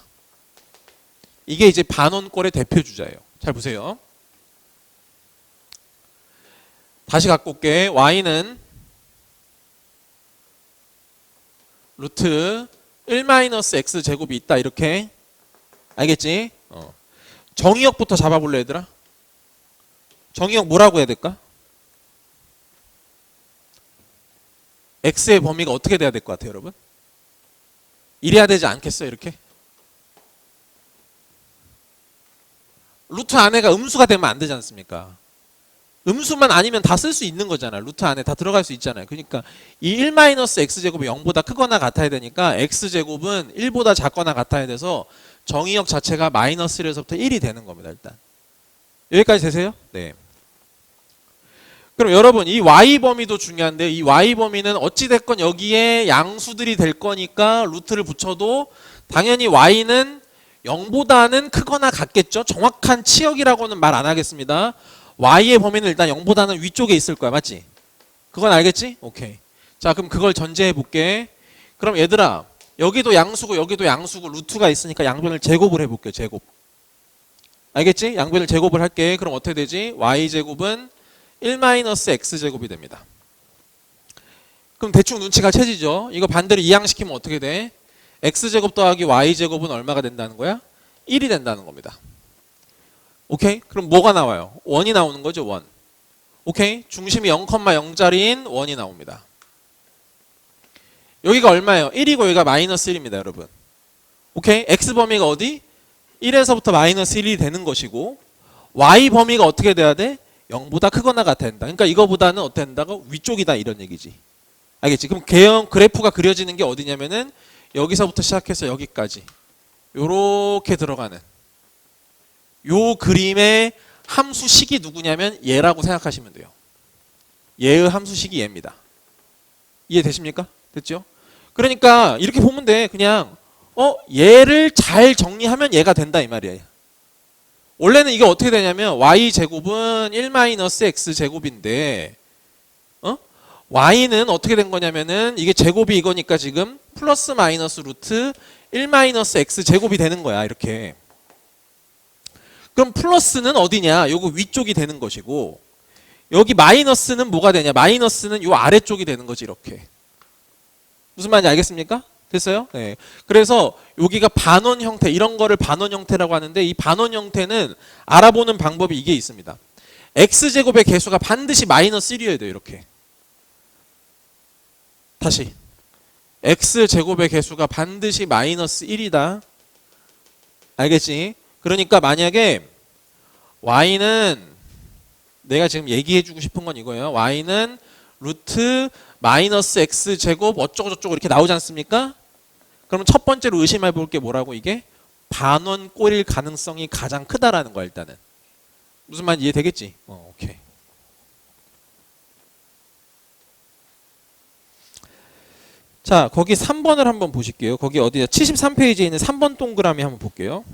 이게 이제 반원꼴의 대표 주자예요. 잘 보세요. 다시 갖고 올게. y는 루트 1-x 제곱이 있다 이렇게. 알겠지? 정의역부터 잡아볼래 얘들아? 정의역 뭐라고 해야 될까? x의 범위가 어떻게 돼야 될 것 같아요 여러분? 이래야 되지 않겠어요 이렇게? 루트 안에가 음수가 되면 안 되지 않습니까? 음수만 아니면 다 쓸 수 있는 거잖아. 루트 안에 다 들어갈 수 있잖아요. 그러니까 이 1-x제곱이 0보다 크거나 같아야 되니까 x제곱은 1보다 작거나 같아야 돼서 정의역 자체가 -1에서부터 1이 되는 겁니다. 일단 여기까지 되세요? 네. 그럼 여러분 이 y 범위도 중요한데 이 y 범위는 어찌됐건 여기에 양수들이 될 거니까 루트를 붙여도 당연히 y는 0보다는 크거나 같겠죠. 정확한 치역이라고는 말 안 하겠습니다. y의 범위는 일단 0보다는 위쪽에 있을 거야. 맞지? 그건 알겠지? 오케이. 자 그럼 그걸 전제해 볼게. 그럼 얘들아 여기도 양수고 여기도 양수고 루트가 있으니까 양변을 제곱을 해볼게. 제곱. 알겠지? 양변을 제곱을 할게. 그럼 어떻게 되지? y제곱은 1-x제곱이 됩니다. 그럼 대충 눈치가 채지죠? 이거 반대로 이항시키면 어떻게 돼? x제곱 더하기 y제곱은 얼마가 된다는 거야? 1이 된다는 겁니다. 오케이? 그럼 뭐가 나와요? 1이 나오는 거죠, 1. 오케이? 중심이 0,0자리인 1이 나옵니다. 여기가 얼마예요? 1이고 여기가 -1입니다, 여러분. 오케이? x 범위가 어디? 1에서부터 마이너스 1이 되는 것이고 y 범위가 어떻게 돼야 돼? 0보다 크거나 같아야 된다. 그러니까 이거보다는 어떻게 된다고? 위쪽이다 이런 얘기지. 알겠지? 그럼 개형 그래프가 그려지는 게 어디냐면은 여기서부터 시작해서 여기까지 요렇게 들어가는 요 그림의 함수식이 누구냐면 얘라고 생각하시면 돼요. 얘의 함수식이 얘입니다. 이해되십니까? 됐죠? 그러니까 이렇게 보면 돼. 그냥 얘를 잘 정리하면 얘가 된다 이 말이야. 원래는 이게 어떻게 되냐면 y제곱은 1-x제곱인데 y는 어떻게 된 거냐면은 이게 제곱이 이거니까 지금 플러스 마이너스 루트 1-x제곱이 되는 거야. 이렇게. 그럼 플러스는 어디냐? 요거 위쪽이 되는 것이고 여기 마이너스는 뭐가 되냐? 마이너스는 요 아래쪽이 되는 거지. 이렇게. 무슨 말인지 알겠습니까? 됐어요? 네. 그래서 여기가 반원 형태, 이런 거를 반원 형태라고 하는데 이 반원 형태는 알아보는 방법이 이게 있습니다. x제곱의 개수가 반드시 마이너스 1이어야 돼요. 이렇게. 다시. x제곱의 개수가 반드시 마이너스 1이다. 알겠지? 그러니까 만약에 y는 내가 지금 얘기해주고 싶은 건 이거예요. y는 루트 마이너스 x제곱 어쩌고저쩌고 이렇게 나오지 않습니까? 그럼 첫 번째로 의심해 볼 게 뭐라고 이게? 반원꼴일 가능성이 가장 크다라는 거야 일단은. 무슨 말인지 이해되겠지? 오케이. 자, 거기 3번을 한번 보실게요. 거기 어디야? 73페이지에 있는 3번 동그라미 한번 볼게요.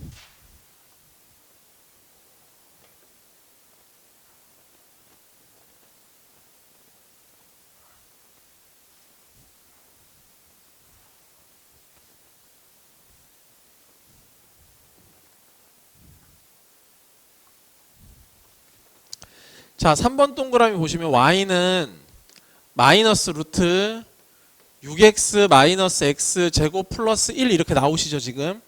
자, 3번 동그라미 보시면 y는 마이너스 루트 6x 마이너스 x 제곱 플러스 1 이렇게 나오시죠 지금.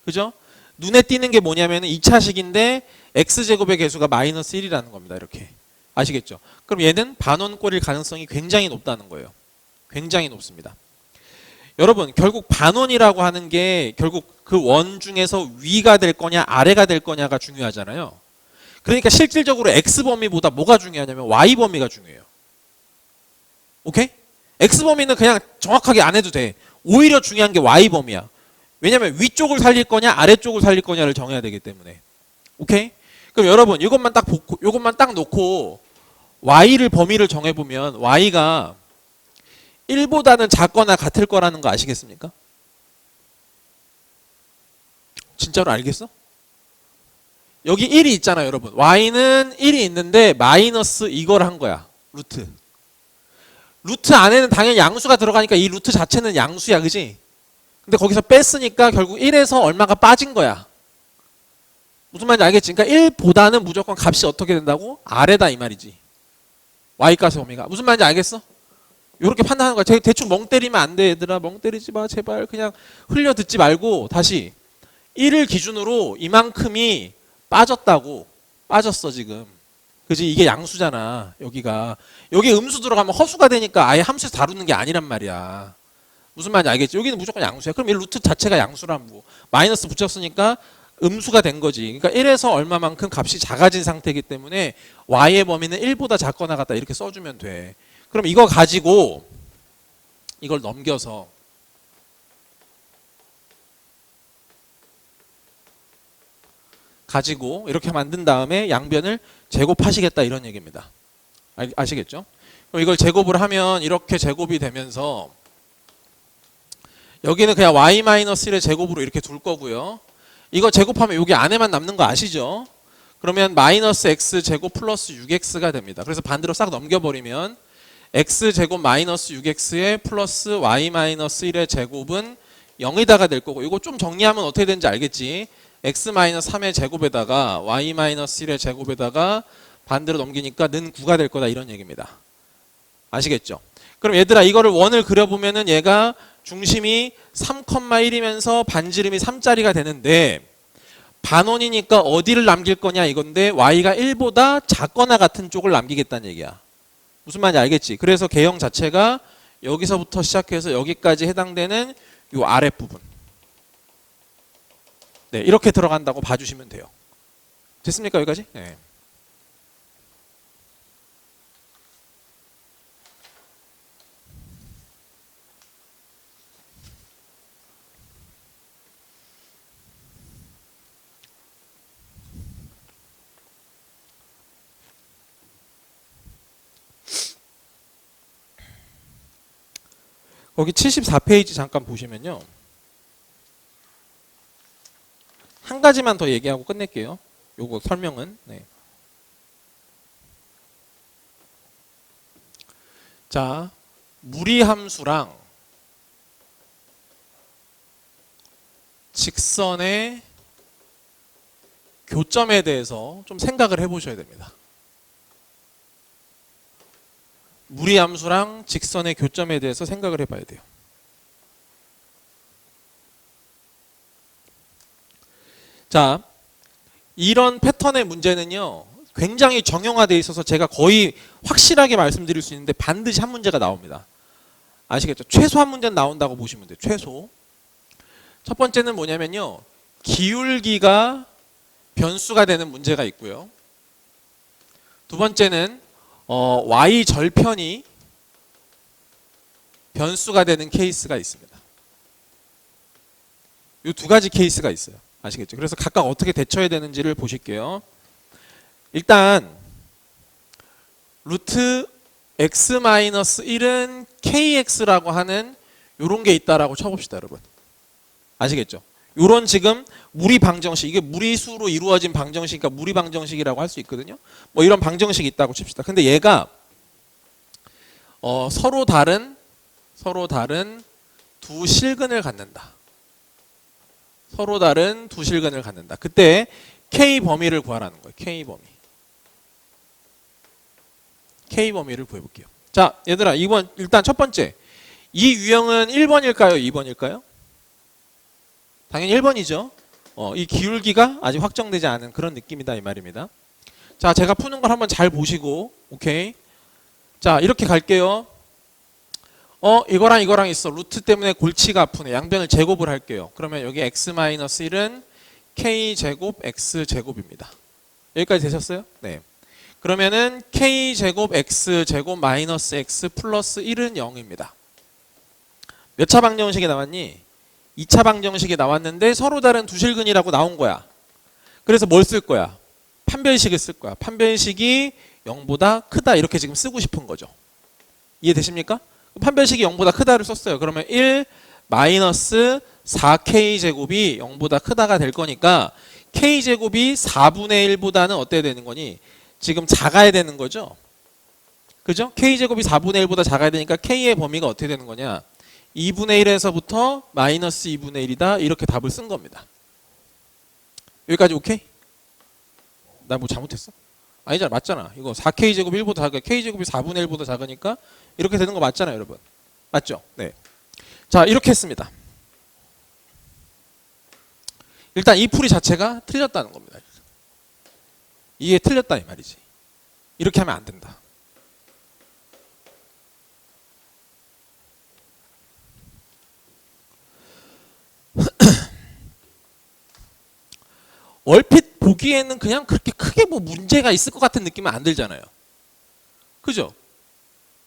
그죠? 눈에 띄는 게 뭐냐면 2차식인데 x제곱의 개수가 마이너스 1이라는 겁니다. 이렇게. 아시겠죠? 그럼 얘는 반원꼴일 가능성이 굉장히 높다는 거예요. 굉장히 높습니다. 여러분 결국 반원이라고 하는 게 결국 그 원 중에서 위가 될 거냐 아래가 될 거냐가 중요하잖아요. 그러니까 실질적으로 x범위보다 뭐가 중요하냐면 y범위가 중요해요. 오케이? x범위는 그냥 정확하게 안 해도 돼. 오히려 중요한 게 y범위야. 왜냐면 위쪽을 살릴 거냐 아래쪽을 살릴 거냐를 정해야 되기 때문에. 오케이? 그럼 여러분 이것만 딱 놓고 y를 범위를 정해보면 y가 1보다는 작거나 같을 거라는 거 아시겠습니까? 진짜로 알겠어? 여기 1이 있잖아요 여러분. y는 1이 있는데 마이너스 이걸 한 거야. 루트. 루트 안에는 당연히 양수가 들어가니까 이 루트 자체는 양수야. 그지? 근데 거기서 뺐으니까 결국 1에서 얼마가 빠진 거야. 무슨 말인지 알겠지? 그러니까 1보다는 무조건 값이 어떻게 된다고? 아래다 이 말이지. y값의 범위가. 무슨 말인지 알겠어? 이렇게 판단하는 거야. 대충 멍 때리면 안 돼 얘들아. 멍 때리지 마 제발. 그냥 흘려 듣지 말고 다시 1을 기준으로 이만큼이 빠졌다고. 빠졌어 지금. 그지? 이게 양수잖아. 여기가. 여기 음수 들어가면 허수가 되니까 아예 함수에서 다루는 게 아니란 말이야. 무슨 말인지 알겠지? 여기는 무조건 양수야. 그럼 이 루트 자체가 양수란 뭐. 마이너스 붙였으니까 음수가 된 거지. 그러니까 1에서 얼마만큼 값이 작아진 상태이기 때문에 y의 범위는 1보다 작거나 같다 이렇게 써주면 돼. 그럼 이거 가지고 이걸 넘겨서 이렇게 만든 다음에 양변을 제곱하시겠다 이런 얘기입니다. 아시겠죠? 그럼 이걸 제곱을 하면 이렇게 제곱이 되면서 여기는 그냥 y-1의 제곱으로 이렇게 둘 거고요. 이거 제곱하면 여기 안에만 남는 거 아시죠? 그러면 마이너스 x 제곱 플러스 6x가 됩니다. 그래서 반대로 싹 넘겨버리면 x 제곱 마이너스 6x의 플러스 y-1의 제곱은 0이다가 될 거고 이거 좀 정리하면 어떻게 되는지 알겠지? x-3의 제곱에다가 y-1의 제곱에다가 반대로 넘기니까 는 9가 될 거다 이런 얘기입니다. 아시겠죠? 그럼 얘들아 이거를 원을 그려보면은 얘가 중심이 3,1이면서 반지름이 3짜리가 되는데 반원이니까 어디를 남길 거냐 이건데 y가 1보다 작거나 같은 쪽을 남기겠다는 얘기야. 무슨 말인지 알겠지? 그래서 개형 자체가 여기서부터 시작해서 여기까지 해당되는 요 아랫부분. 네, 이렇게 들어간다고 봐주시면 돼요. 됐습니까, 여기까지? 네. 거기 74페이지 잠깐 보시면요. 한 가지만 더 얘기하고 끝낼게요. 요거 설명은. 네. 자, 무리함수랑 직선의 교점에 대해서 좀 생각을 해보셔야 됩니다. 무리함수랑 직선의 교점에 대해서 생각을 해봐야 돼요. 자, 이런 패턴의 문제는요, 굉장히 정형화되어 있어서 제가 거의 확실하게 말씀드릴 수 있는데 반드시 한 문제가 나옵니다. 아시겠죠? 최소 한 문제는 나온다고 보시면 돼요. 최소. 첫 번째는 뭐냐면요, 기울기가 변수가 되는 문제가 있고요. 두 번째는 y 절편이 변수가 되는 케이스가 있습니다. 이 두 가지 케이스가 있어요. 아시겠죠? 그래서 각각 어떻게 대처해야 되는지를 보실게요. 일단 루트 x-1은 kx라고 하는 이런 게 있다라고 쳐봅시다, 여러분. 아시겠죠? 요런 지금 무리 방정식, 이게 무리수로 이루어진 방정식이니까 무리 방정식이라고 할 수 있거든요. 뭐 이런 방정식이 있다고 칩시다. 근데 얘가 서로 다른 두 실근을 갖는다. 서로 다른 두 실근을 갖는다. 그때 K 범위를 구하라는 거예요. K 범위. K 범위를 구해볼게요. 자, 얘들아, 일단 첫 번째. 이 유형은 1번일까요? 2번일까요? 당연히 1번이죠. 이 기울기가 아직 확정되지 않은 그런 느낌이다, 이 말입니다. 자, 제가 푸는 걸 한번 잘 보시고, 오케이. 자, 이렇게 갈게요. 이거랑 있어. 루트 때문에 골치가 아프네. 양변을 제곱을 할게요. 그러면 여기 x-1은 k제곱 x제곱입니다. 여기까지 되셨어요? 네. 그러면은 k제곱 x제곱 마이너스 x 플러스 1은 0입니다. 몇 차 방정식이 나왔니? 2차 방정식이 나왔는데 서로 다른 두 실근이라고 나온 거야. 그래서 뭘 쓸 거야? 판별식을 쓸 거야. 판별식이 0보다 크다 이렇게 지금 쓰고 싶은 거죠. 이해되십니까? 판별식이 0보다 크다를 썼어요. 그러면 1 마이너스 4k제곱이 0보다 크다가 될 거니까 k제곱이 4분의 1보다는 어때야 되는 거니? 지금 작아야 되는 거죠. 그죠? k제곱이 4분의 1보다 작아야 되니까 k의 범위가 어떻게 되는 거냐? 2분의 1에서부터 마이너스 2분의 1이다. 이렇게 답을 쓴 겁니다. 여기까지 오케이? 나 뭐 잘못했어? 아니잖아. 맞잖아. 이거 4k제곱 1보다 작아. k제곱이 4분의 1보다 작으니까 이렇게 되는 거 맞잖아요, 여러분. 맞죠? 네. 자, 이렇게 했습니다. 일단 이 풀이 자체가 틀렸다는 겁니다. 이게 틀렸다 이 말이지. 이렇게 하면 안 된다. 얼핏 보기에는 그냥 그렇게 크게 뭐 문제가 있을 것 같은 느낌은 안 들잖아요. 그죠?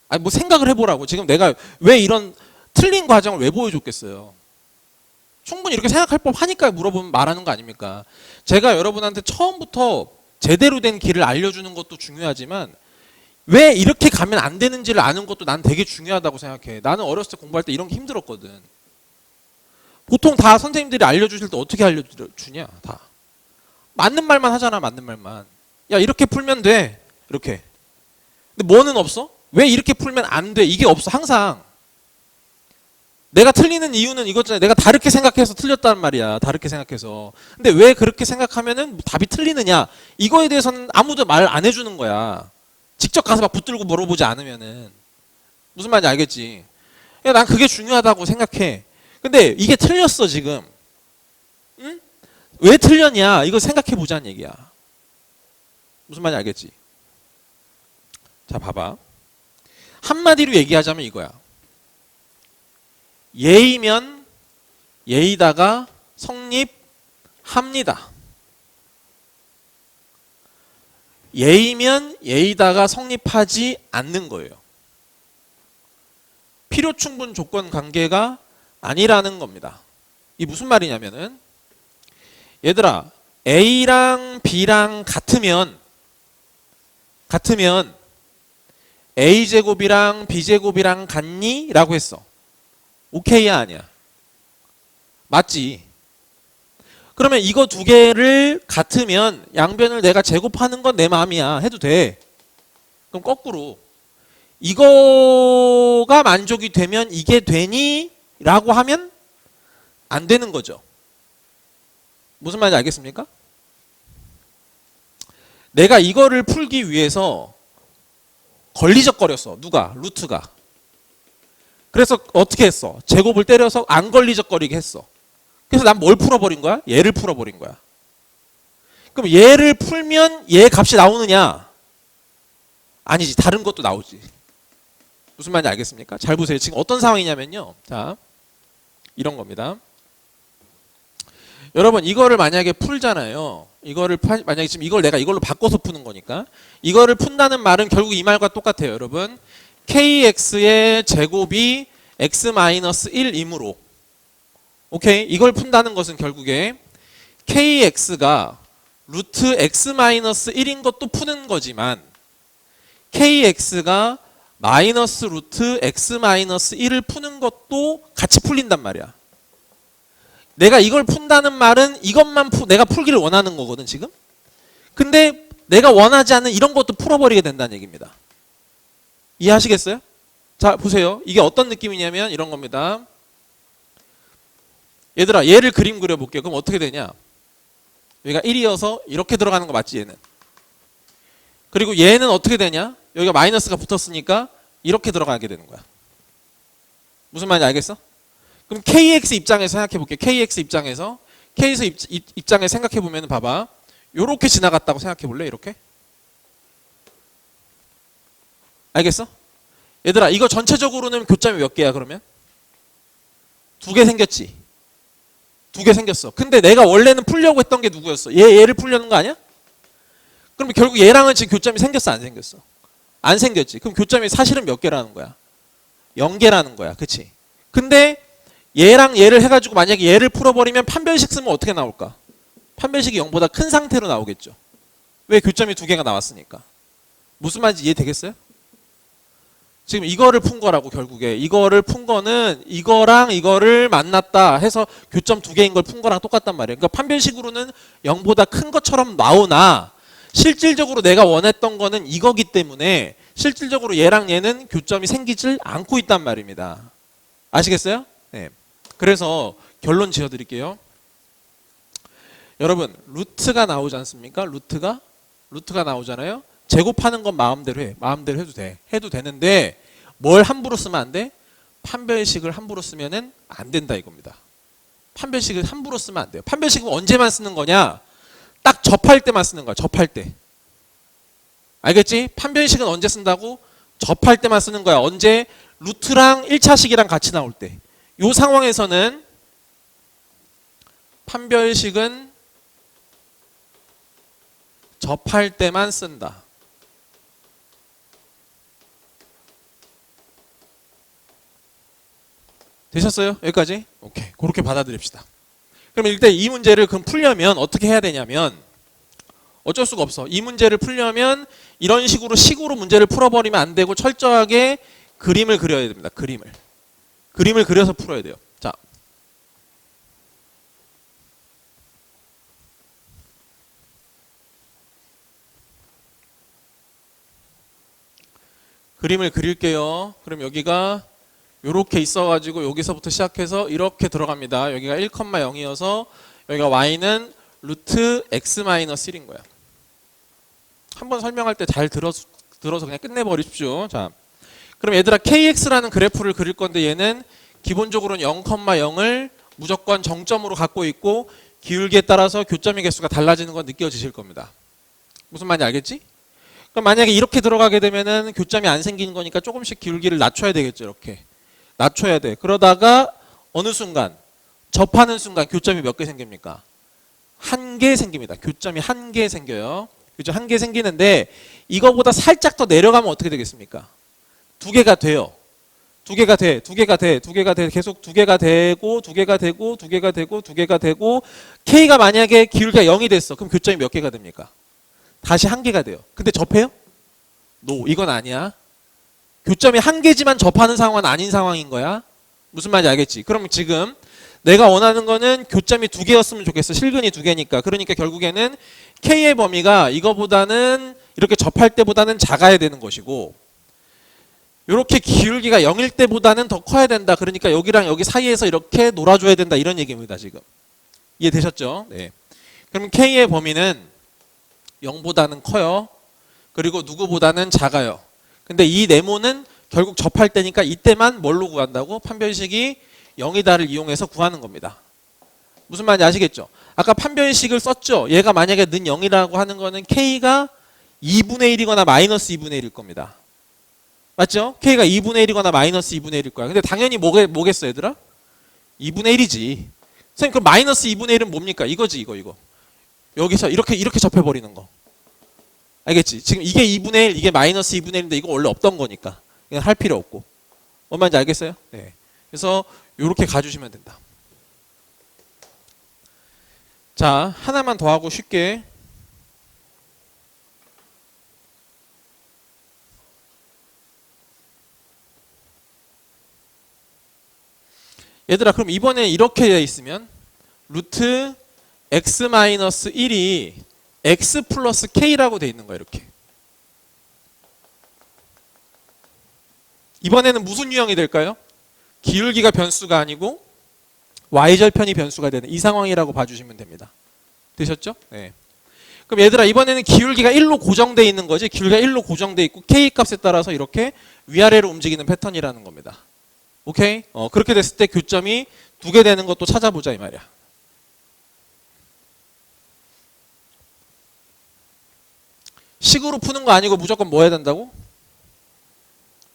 아니 뭐 생각을 해보라고. 지금 내가 왜 이런 틀린 과정을 왜 보여줬겠어요. 충분히 이렇게 생각할 법하니까 물어보면 말하는 거 아닙니까? 제가 여러분한테 처음부터 제대로 된 길을 알려주는 것도 중요하지만 왜 이렇게 가면 안 되는지를 아는 것도 난 되게 중요하다고 생각해. 나는 어렸을 때 공부할 때 이런 게 힘들었거든. 보통 다 선생님들이 알려주실 때 어떻게 알려주냐? 다 맞는 말만 하잖아. 맞는 말만. 야, 이렇게 풀면 돼. 이렇게. 근데 뭐는 없어? 왜 이렇게 풀면 안 돼? 이게 없어. 항상. 내가 틀리는 이유는 이거잖아요. 내가 다르게 생각해서 틀렸단 말이야. 다르게 생각해서. 근데 왜 그렇게 생각하면은 답이 틀리느냐? 이거에 대해서는 아무도 말 안 해주는 거야. 직접 가서 막 붙들고 물어보지 않으면은. 무슨 말인지 알겠지? 야, 난 그게 중요하다고 생각해. 근데 이게 틀렸어, 지금. 응? 왜 틀렸냐? 이거 생각해 보자는 얘기야. 무슨 말인지 알겠지? 자, 봐봐. 한마디로 얘기하자면 이거야. 예이면 예이다가 성립 합니다. 예이면 예이다가 성립하지 않는 거예요. 필요 충분 조건 관계가 아니라는 겁니다. 이 무슨 말이냐면은 얘들아 A랑 B랑 같으면 A제곱이랑 B제곱이랑 같니? 라고 했어. 오케이야 아니야? 맞지? 그러면 이거 두 개를 같으면 양변을 내가 제곱하는 건 내 마음이야 해도 돼. 그럼 거꾸로 이거가 만족이 되면 이게 되니? 라고 하면 안 되는 거죠. 무슨 말인지 알겠습니까? 내가 이거를 풀기 위해서 걸리적거렸어. 누가? 루트가. 그래서 어떻게 했어? 제곱을 때려서 안 걸리적거리게 했어. 그래서 난 뭘 풀어버린 거야? 얘를 풀어버린 거야. 그럼 얘를 풀면 얘 값이 나오느냐? 아니지. 다른 것도 나오지. 무슨 말인지 알겠습니까? 잘 보세요. 지금 어떤 상황이냐면요. 자, 이런 겁니다. 여러분 이거를 만약에 풀잖아요. 이거를 만약에 지금 이걸 내가 이걸로 바꿔서 푸는 거니까 이거를 푼다는 말은 결국 이 말과 똑같아요. 여러분 kx의 제곱이 x-1이므로 오케이? 이걸 푼다는 것은 결국에 kx가 루트 x-1인 것도 푸는 거지만 kx가 마이너스 루트 x-1을 푸는 것도 같이 풀린단 말이야. 내가 이걸 푼다는 말은 이것만 내가 풀기를 원하는 거거든 지금. 근데 내가 원하지 않는 이런 것도 풀어버리게 된다는 얘기입니다. 이해하시겠어요? 자 보세요. 이게 어떤 느낌이냐면 이런 겁니다. 얘들아 얘를 그림 그려볼게요. 그럼 어떻게 되냐. 여기가 1이어서 이렇게 들어가는 거 맞지 얘는. 그리고 얘는 어떻게 되냐. 여기가 마이너스가 붙었으니까 이렇게 들어가게 되는 거야. 무슨 말인지 알겠어? 그럼 KX 입장에서 생각해 볼게요. KX 입장에서 생각해 보면 봐봐. 요렇게 지나갔다고 생각해 볼래? 이렇게? 알겠어? 얘들아 이거 전체적으로는 교점이 몇 개야 그러면? 2개 생겼지? 2개 생겼어. 근데 내가 원래는 풀려고 했던 게 누구였어? 얘를 풀려는 거 아니야? 그러면 결국 얘랑은 지금 교점이 생겼어 안 생겼어? 안 생겼지. 그럼 교점이 사실은 몇 개라는 거야? 0개라는 거야. 그치? 근데 얘랑 얘를 해가지고 만약에 얘를 풀어버리면 판별식 쓰면 어떻게 나올까? 판별식이 0보다 큰 상태로 나오겠죠. 왜? 교점이 2개가 나왔으니까. 무슨 말인지 이해되겠어요? 지금 이거를 푼 거라고 결국에. 이거를 푼 거는 이거랑 이거를 만났다 해서 교점 2개인 걸 푼 거랑 똑같단 말이에요. 그러니까 판별식으로는 0보다 큰 것처럼 나오나 실질적으로 내가 원했던 거는 이거기 때문에 실질적으로 얘랑 얘는 교점이 생기질 않고 있단 말입니다. 아시겠어요? 네. 그래서 결론 지어드릴게요. 여러분 루트가 나오지 않습니까? 루트가 나오잖아요. 제곱하는 건 마음대로 해. 마음대로 해도 돼. 해도 되는데 뭘 함부로 쓰면 안 돼? 판별식을 함부로 쓰면은 안 된다 이겁니다. 판별식을 함부로 쓰면 안 돼요. 판별식은 언제만 쓰는 거냐? 딱 접할 때만 쓰는 거야. 접할 때. 알겠지? 판별식은 언제 쓴다고? 접할 때만 쓰는 거야. 언제? 루트랑 1차식이랑 같이 나올 때. 이 상황에서는 판별식은 접할 때만 쓴다. 되셨어요? 여기까지? 오케이. 그렇게 받아들입시다. 그럼 일단 이 문제를 그럼 풀려면 어떻게 해야 되냐면 어쩔 수가 없어. 이 문제를 풀려면 이런 식으로 문제를 풀어버리면 안 되고 철저하게 그림을 그려야 됩니다. 그림을 그려서 풀어야 돼요. 자, 그림을 그릴게요. 그럼 여기가 요렇게 있어가지고 여기서부터 시작해서 이렇게 들어갑니다. 여기가 1,0이어서 여기가 y는 루트 x-1인 거야. 한번 설명할 때 잘 들어서 그냥 끝내버리십시오. 자, 그럼 얘들아 kx라는 그래프를 그릴 건데 얘는 기본적으로는 0,0을 무조건 정점으로 갖고 있고 기울기에 따라서 교점의 개수가 달라지는 건 느껴지실 겁니다. 무슨 말인지 알겠지? 그럼 만약에 이렇게 들어가게 되면은 교점이 안 생기는 거니까 조금씩 기울기를 낮춰야 되겠죠. 이렇게 낮춰야 돼. 그러다가 어느 순간 접하는 순간 교점이 몇 개 생깁니까? 한 개 생깁니다. 교점이 한 개 생겨요. 그죠? 한 개 생기는데 이거보다 살짝 더 내려가면 어떻게 되겠습니까? 두 개가 돼요. 두 개가 돼, 두 개가 돼, 두 개가 돼, 계속 두 개가 되고, 두 개가 되고, 두 개가 되고, 두 개가 되고, K가 만약에 기울기가 0이 됐어. 그럼 교점이 몇 개가 됩니까? 다시 한 개가 돼요. 근데 접해요? No, 이건 아니야. 교점이 한 개지만 접하는 상황은 아닌 상황인 거야. 무슨 말인지 알겠지? 그럼 지금 내가 원하는 거는 교점이 두 개였으면 좋겠어. 실근이 두 개니까. 그러니까 결국에는 K의 범위가 이거보다는 이렇게 접할 때보다는 작아야 되는 것이고, 이렇게 기울기가 0일 때보다는 더 커야 된다. 그러니까 여기랑 여기 사이에서 이렇게 놀아줘야 된다. 이런 얘기입니다. 지금 이해되셨죠? 네. 그럼 K의 범위는 0보다는 커요. 그리고 누구보다는 작아요. 근데 이 네모는 결국 접할 때니까 이때만 뭘로 구한다고? 판별식이 0이다를 이용해서 구하는 겁니다. 무슨 말인지 아시겠죠? 아까 판별식을 썼죠? 얘가 만약에 는 0이라고 하는 거는 K가 2분의 1이거나 마이너스 2분의 1일 겁니다. 맞죠? K가 2분의 1이거나 마이너스 2분의 1일 거야. 근데 당연히 뭐겠어 얘들아? 2분의 1이지. 선생님 그럼 마이너스 2분의 1은 뭡니까? 이거지 이거. 여기서 이렇게 접해버리는 거. 알겠지? 지금 이게 2분의 1, 이게 마이너스 2분의 1인데 이거 원래 없던 거니까. 이건 할 필요 없고. 뭔 말인지 알겠어요? 네. 그래서 이렇게 가주시면 된다. 자, 하나만 더 하고 쉽게. 얘들아 그럼 이번에 이렇게 되어 있으면 루트 x-1이 x 플러스 k라고 되어 있는 거야. 이렇게. 이번에는 무슨 유형이 될까요? 기울기가 변수가 아니고 y절편이 변수가 되는 이 상황이라고 봐주시면 됩니다. 되셨죠? 네. 그럼 얘들아 이번에는 기울기가 1로 고정되어 있는 거지. 기울기가 1로 고정되어 있고 k 값에 따라서 이렇게 위아래로 움직이는 패턴이라는 겁니다. 오케이? 그렇게 됐을 때 교점이 두 개 되는 것도 찾아보자 이 말이야. 식으로 푸는 거 아니고 무조건 뭐 해야 된다고?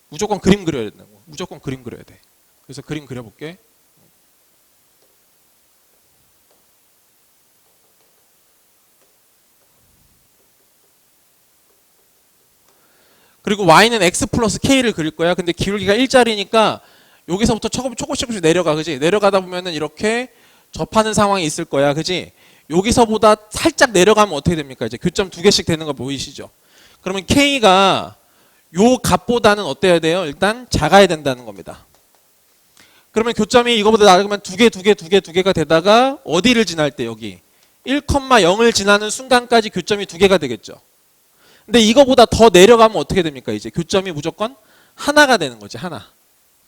무조건 그림 그려야 된다고. 무조건 그림 그려야 돼. 그래서 그림 그려볼게. 그리고 y는 x 플러스 k를 그릴 거야. 근데 기울기가 1짜리니까 여기서부터 조금씩 내려가. 그지? 내려가다 보면은 이렇게 접하는 상황이 있을 거야. 그지? 여기서보다 살짝 내려가면 어떻게 됩니까? 이제 교점 두 개씩 되는 거 보이시죠? 그러면 k가 요 값보다는 어때야 돼요? 일단 작아야 된다는 겁니다. 그러면 교점이 이거보다 작으면 두 개가 되다가 어디를 지날 때 여기 1,0을 지나는 순간까지 교점이 두 개가 되겠죠. 근데 이거보다 더 내려가면 어떻게 됩니까? 이제 교점이 무조건 하나가 되는 거지. 하나.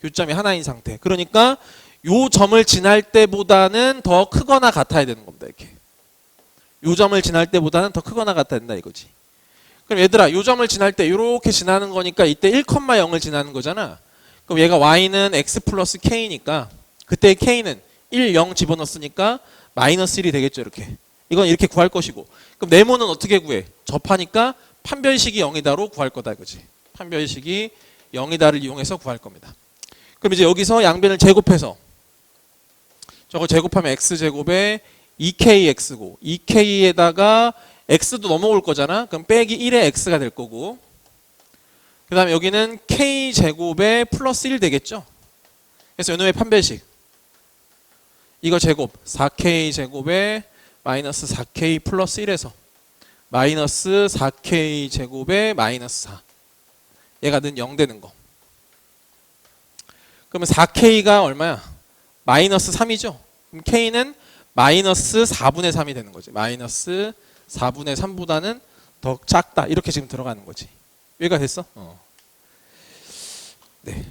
교점이 하나인 상태. 그러니까 요 점을 지날 때보다는 더 크거나 같아야 되는 겁니다. 이렇게. 요 점을 지날 때보다는 더 크거나 같아야 된다 이거지. 그럼 얘들아 요 점을 지날 때 이렇게 지나는 거니까 이때 1,0을 지나는 거잖아. 그럼 얘가 y는 x 플러스 k니까 그때 k는 1, 0 집어넣었으니까 마이너스 1이 되겠죠. 이렇게. 이건 이렇게 구할 것이고. 그럼 네모는 어떻게 구해? 접하니까 판별식이 0이다로 구할 거다 이거지. 판별식이 0이다를 이용해서 구할 겁니다. 그럼 이제 여기서 양변을 제곱해서 저거 제곱하면 x제곱에 2kx고 2k에다가 x도 넘어올 거잖아. 그럼 빼기 1의 x가 될 거고 그 다음에 여기는 k제곱에 플러스 1 되겠죠. 그래서 이놈의 판별식 이거 제곱 4k제곱에 마이너스 4k 플러스 1에서 마이너스 4k 제곱에 마이너스 4 얘가 는 0 되는 거. 그러면 4k가 얼마야? 마이너스 3이죠. 그럼 k는 마이너스 4분의 3이 되는 거지. 마이너스 4분의 3보다는 더 작다. 이렇게 지금 들어가는 거지. 여기가 됐어? 네.